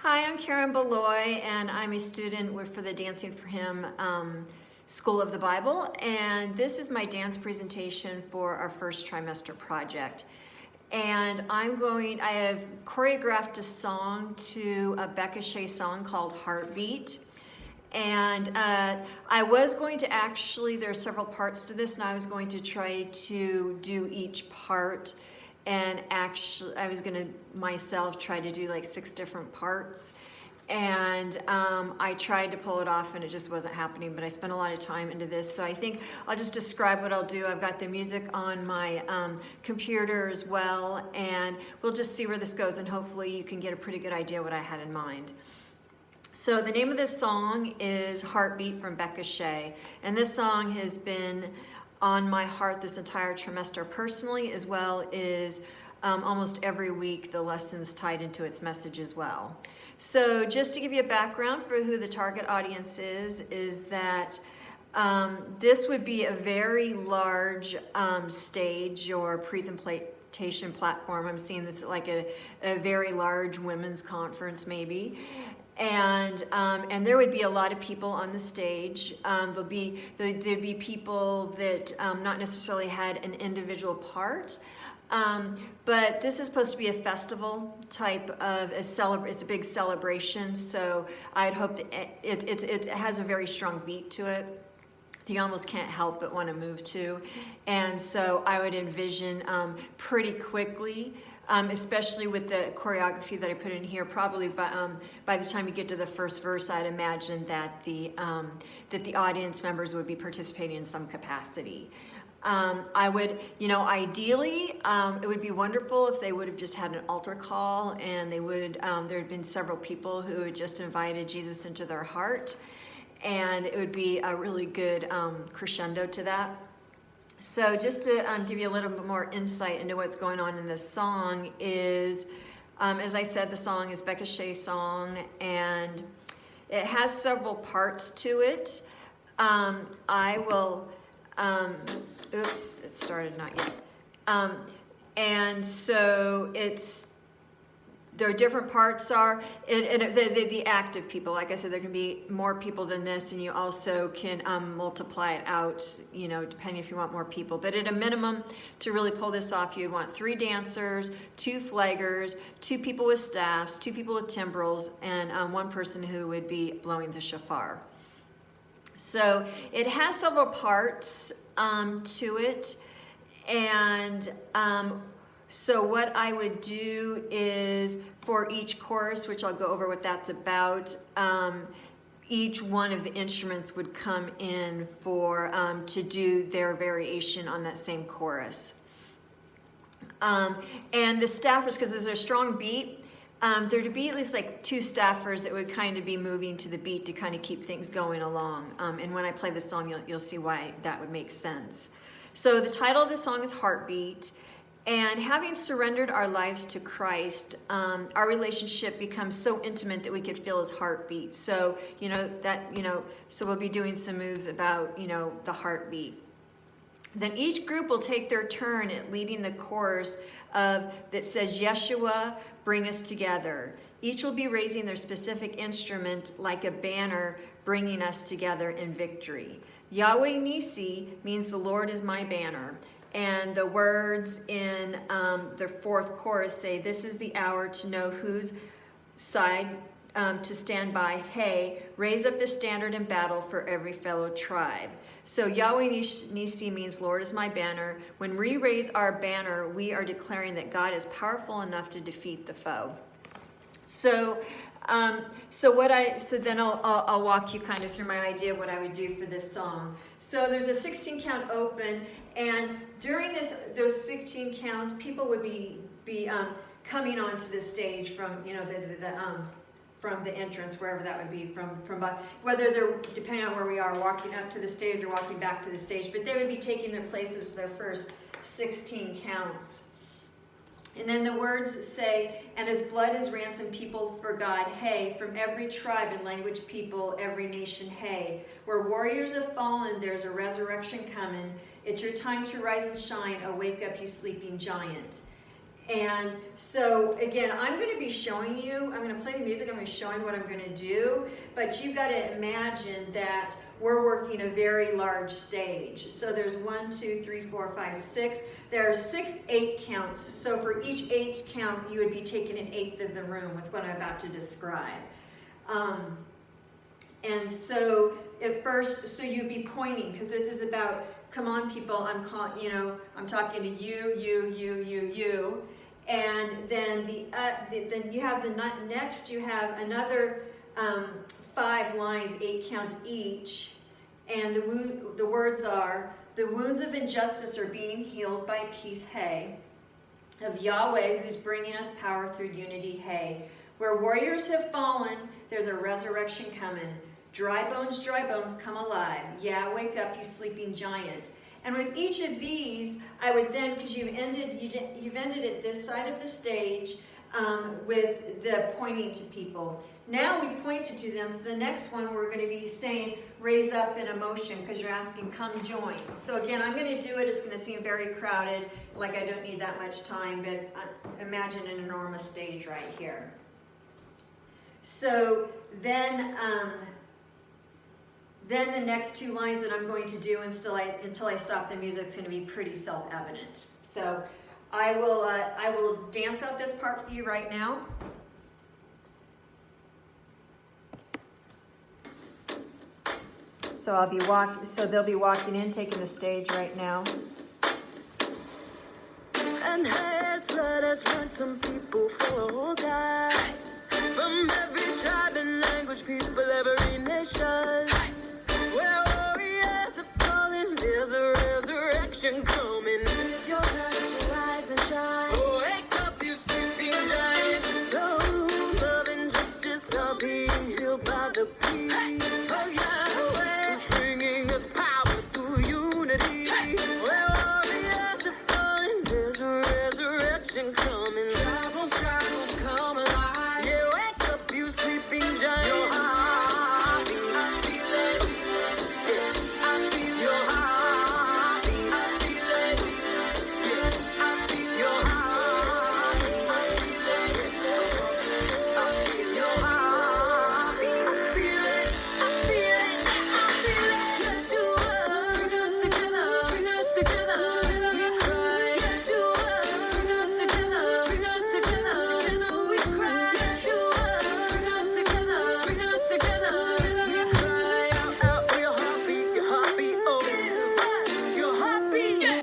Hi, I'm Karen Beloy, and I'm a student for the Dancing for Him School of the Bible, and this is my dance presentation for our first trimester project. And I have choreographed a song to a Becca Shea song called Heartbeat. And I was going to there are several parts to this, and I was going to try to do each part. And actually, I was gonna myself try to do like 6 different parts. And I tried to pull it off and it just wasn't happening, but I spent a lot of time into this. So I think I'll just describe what I'll do. I've got the music on my computer as well, and we'll just see where this goes, and hopefully you can get a pretty good idea what I had in mind. So the name of this song is Heartbeat from Becca Shea, and this song has been on my heart this entire trimester personally, as well as almost every week the lessons tied into its message as well. So just to give you a background for who the target audience is that this would be a very large stage or presentation platform. I'm seeing this like a very large women's conference maybe. And there would be a lot of people on the stage. There'd be people that not necessarily had an individual part, but this is supposed to be a festival type of it's a big celebration. So I'd hope that it has a very strong beat to it. You almost can't help but want to move to, and so I would envision pretty quickly. Especially with the choreography that I put in here, probably by the time you get to the first verse, I'd imagine that the audience members would be participating in some capacity. I would, ideally, it would be wonderful if they would have just had an altar call, and they would, there had been several people who had just invited Jesus into their heart, and it would be a really good crescendo to that. So just to give you a little bit more insight into what's going on in this song is, as I said, the song is Becca Shea's song, and it has several parts to it. I will, oops, it started not yet. And so there are different parts the active people. Like I said, there can be more people than this, and you also can multiply it out, depending if you want more people. But at a minimum, to really pull this off, you'd want 3 dancers, 2 flaggers, 2 people with staffs, 2 people with timbrels, and 1 person who would be blowing the shofar. So it has several parts to it, and so what I would do is for each chorus, which I'll go over what that's about, each one of the instruments would come in to do their variation on that same chorus. And the staffers, because there's a strong beat, there'd be at least like 2 staffers that would kind of be moving to the beat to kind of keep things going along. And when I play this song, you'll see why that would make sense. So the title of the song is Heartbeat. And having surrendered our lives to Christ, our relationship becomes so intimate that we could feel his heartbeat. So, so we'll be doing some moves about, the heartbeat. Then each group will take their turn at leading the chorus that says, Yeshua, bring us together. Each will be raising their specific instrument like a banner, bringing us together in victory. Yahweh Nisi means the Lord is my banner. And the words in the 4th chorus say, this is the hour to know whose side to stand by. Hey, raise up the standard in battle for every fellow tribe. So Yahweh Nisi means Lord is my banner. When we raise our banner, we are declaring that God is powerful enough to defeat the foe. So then I'll walk you kind of through my idea of what I would do for this song. So there's a 16 count open, and during those 16 counts, people would be coming onto the stage from from the entrance, wherever that would be, from whether they're, depending on where we are, walking up to the stage or walking back to the stage, but they would be taking their places their first 16 counts. And then the words say, and his blood has ransomed people for God, hey, from every tribe and language, people, every nation, hey. Where warriors have fallen, there's a resurrection coming. It's your time to rise and shine. Awake up, you sleeping giant. And so again, I'm going to be showing you, I'm going to play the music, I'm going to be showing what I'm going to do, but you've got to imagine that we're working a very large stage. So there's 1, 2, 3, 4, 5, 6. There are 6 8 counts. So for each 8 count, you would be taking an eighth of the room with what I'm about to describe. And so at first, so you'd be pointing, because this is about, come on people, I'm talking to you. And then then you have next you have another 5 lines, 8 counts each, and the words are, the wounds of injustice are being healed by peace, hey, of Yahweh who's bringing us power through unity, hey. Where warriors have fallen, there's a resurrection coming. Dry bones, come alive. Yeah, wake up, you sleeping giant. And with each of these, I would then, because you've ended at this side of the stage with the pointing to people. Now we've pointed to them, so the next one we're going to be saying, raise up in emotion, because you're asking, come join. So again, I'm going to do it. It's going to seem very crowded, like I don't need that much time, but imagine an enormous stage right here. So then the next 2 lines that I'm going to do until I stop the music is going to be pretty self-evident. So I will dance out this part for you right now. So they'll be walking in, taking the stage right now. And has blood has run some people for God. From every tribe and language, people, every nation. Where warriors are falling, there's a resurrection coming. It's your time to rise and shine. Oh, wake up, you sleeping giant. The wounds of injustice are being healed by the peace. Oh, Yahweh is bringing us power through unity. Where warriors are falling, there's a resurrection coming. Tribals, come alive. Yeah, wake up, you sleeping giant. Your heartbeat, I feel it. Yeah, I feel your heartbeat, I feel it. Yeah, I feel your heartbeat, I feel it. I feel your heartbeat, I feel it. I feel it, I feel it. Yeshua, bring us together, bring us together. Together we cry. Yeshua, bring us together, bring us together. Together we cry. Yeshua, bring us together, bring us together. Together we cry. Out for your heartbeat, oh, your heartbeat. Yeah.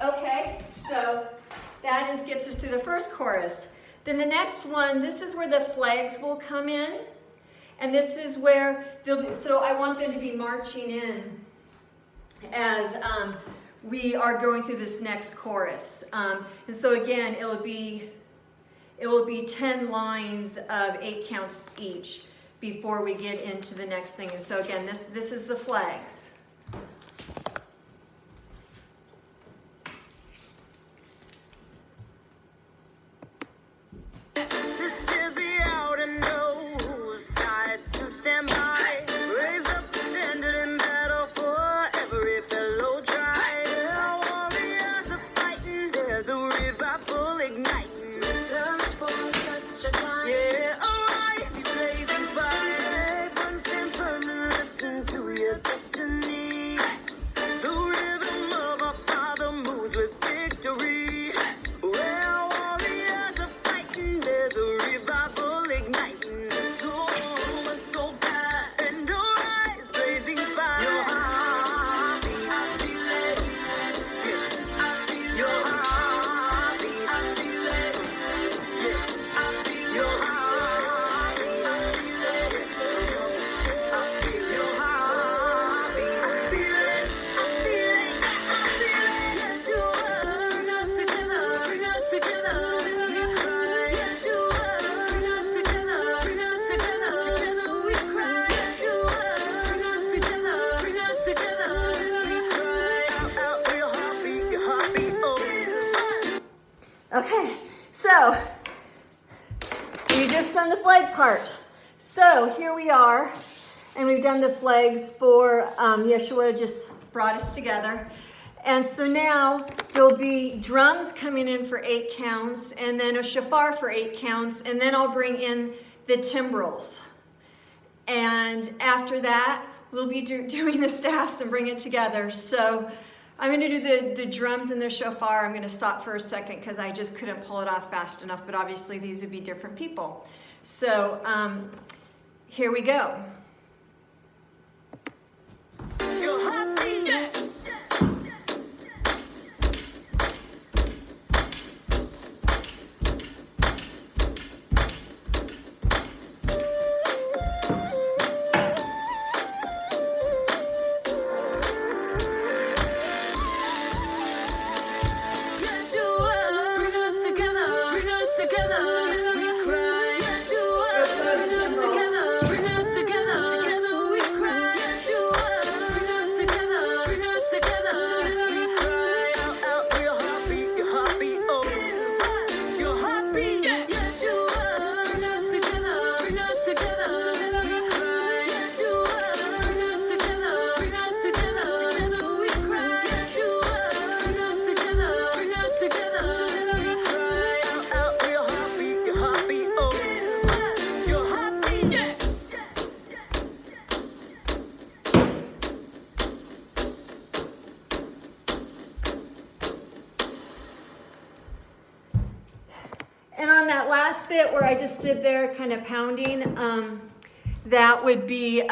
Okay, so that gets us through the first chorus. Then the next one, this is where the flags will come in. And this is where so I want them to be marching in as we are going through this next chorus. And so again, it will be 10 lines of 8 counts each before we get into the next thing. And so again, this is the flags. This is the out and no side to stand by. Raise up the standard in battle for every fellow tribe. Warriors are fighting, there's a revival igniting. Search for such a time. Yeah, arise, you blazing fire. Brave and stand firm and listen to your destiny. The rhythm of our Father moves with victory. Where warriors are fighting, there's a revival igniting. So bad and arise, blazing fire. Your heartbeat, I feel it. Yeah, I feel your heartbeat, I feel it. Yeah, I feel your heartbeat, I feel it. I feel your heartbeat, I feel it. I feel it, I feel it. Yeshua, bring us together, bring us together. We cry. Yeshua, bring us together, bring us together. Together we cry. Yeshua, bring us together, bring us together. We cry. Out for your heartbeat, oh. Okay, so we just done the flag part. So here we are, and we've done the flags for Yeshua just brought us together. And so now there'll be drums coming in for 8 counts, and then a shofar for 8 counts, and then I'll bring in the timbrels. And after that, we'll be doing the staffs and bring it together. So I'm going to do the drums and the shofar. I'm going to stop for a second because I just couldn't pull it off fast enough, but obviously these would be different people. So here we go. You're happy, yeah. And on that last bit where I just stood there kind of pounding, that would be,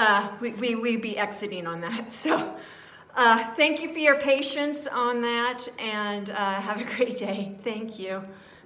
we'd be exiting on that. So thank you for your patience on that, and have a great day. Thank you.